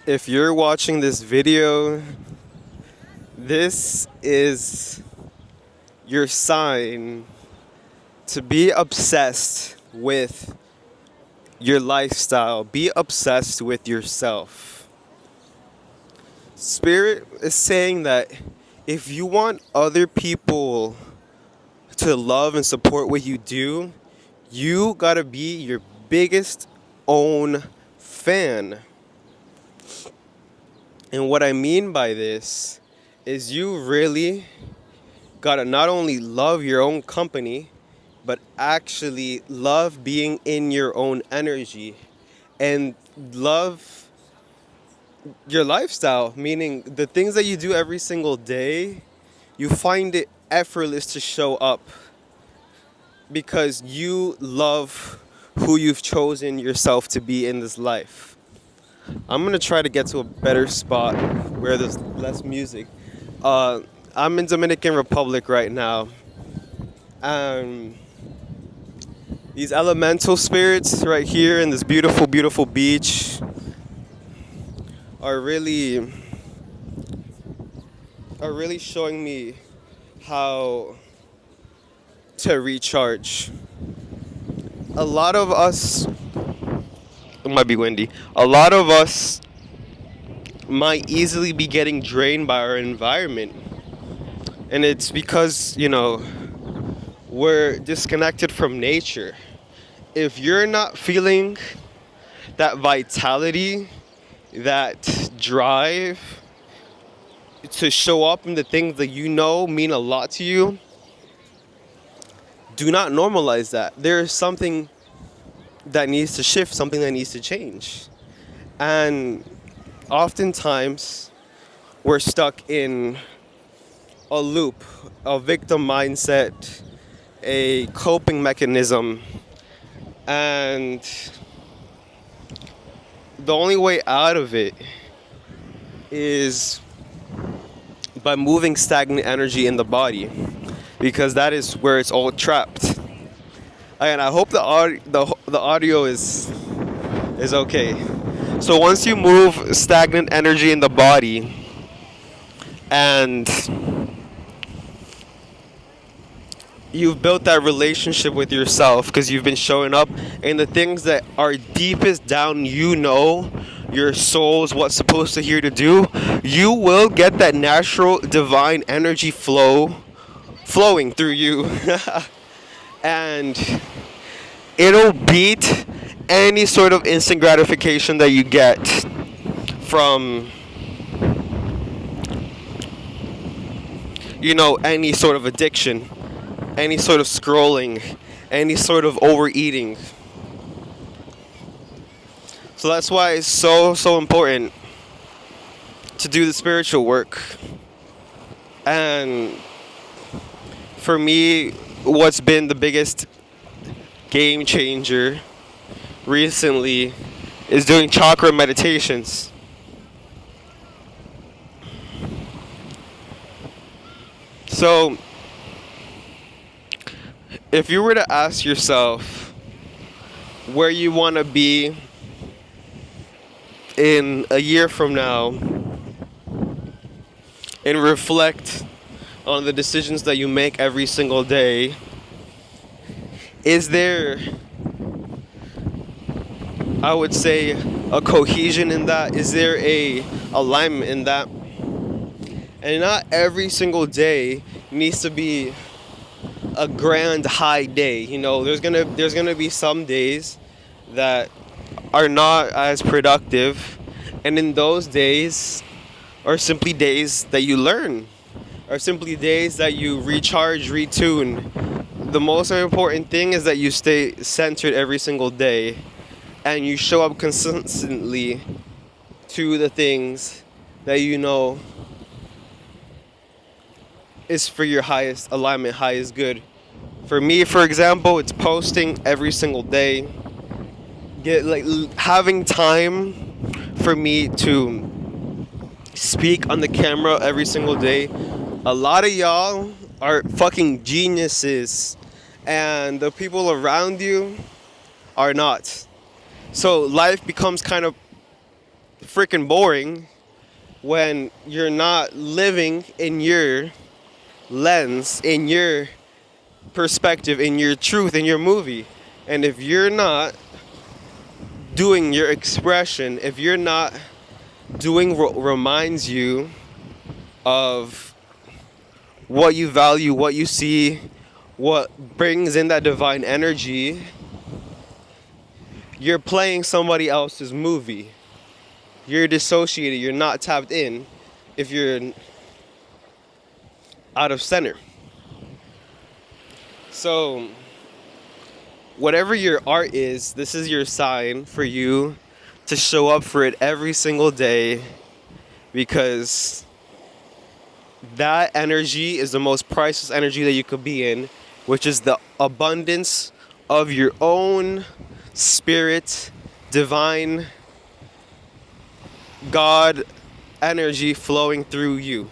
If you're watching this video, this is your sign to be obsessed with your lifestyle. Be obsessed with yourself. Spirit is saying that if you want other people to love and support what you do, you gotta be your biggest own fan. And what I mean by this is you really gotta not only love your own company, but actually love being in your own energy and love your lifestyle, meaning the things that you do every single day, you find it effortless to show up because you love who you've chosen yourself to be in this life. I'm gonna try to get to a better spot where there's less music. I'm in Dominican Republic right now. Um, these elemental spirits right here in this beautiful, beautiful beach are really showing me how to recharge. A lot of us, it might be windy. A lot of us might easily be getting drained by our environment. And it's because, we're disconnected from nature. If you're not feeling that vitality, that drive to show up in the things that you know mean a lot to you, do not normalize that. There's something that needs to shift, something that needs to change. And oftentimes, we're stuck in a loop, a victim mindset, a coping mechanism, and the only way out of it is by moving stagnant energy in the body, because that is where it's all trapped. And I hope the audio is okay. So once you move stagnant energy in the body and you've built that relationship with yourself because you've been showing up in the things that are deepest down, your soul's what's supposed to here to do, you will get that natural divine energy flowing through you. And it'll beat any sort of instant gratification that you get from any sort of addiction, any sort of scrolling, any sort of overeating. So that's why it's so important to do the spiritual work. And for me, what's been the biggest game changer recently is doing chakra meditations. So if you were to ask yourself where you want to be in a year from now and reflect on the decisions that you make every single day, is there, I would say, a cohesion in that? Is there a alignment in that? And not every single day needs to be a grand high day. There's gonna be some days that are not as productive, and in those days are simply days that you learn, are simply days that you recharge, retune. The most important thing is that you stay centered every single day and you show up consistently to the things that is for your highest alignment, highest good. For me, for example, it's posting every single day. Having time for me to speak on the camera every single day. A lot of y'all are fucking geniuses, and the people around you are not. So life becomes kind of freaking boring when you're not living in your lens, in your perspective, in your truth, in your movie. And if you're not doing your expression, if you're not doing what reminds you of what you value, what you see, what brings in that divine energy, you're playing somebody else's movie. You're dissociated, you're not tapped in if you're out of center. So, whatever your art is, this is your sign for you to show up for it every single day, because that energy is the most priceless energy that you could be in, which is the abundance of your own spirit, divine God energy flowing through you.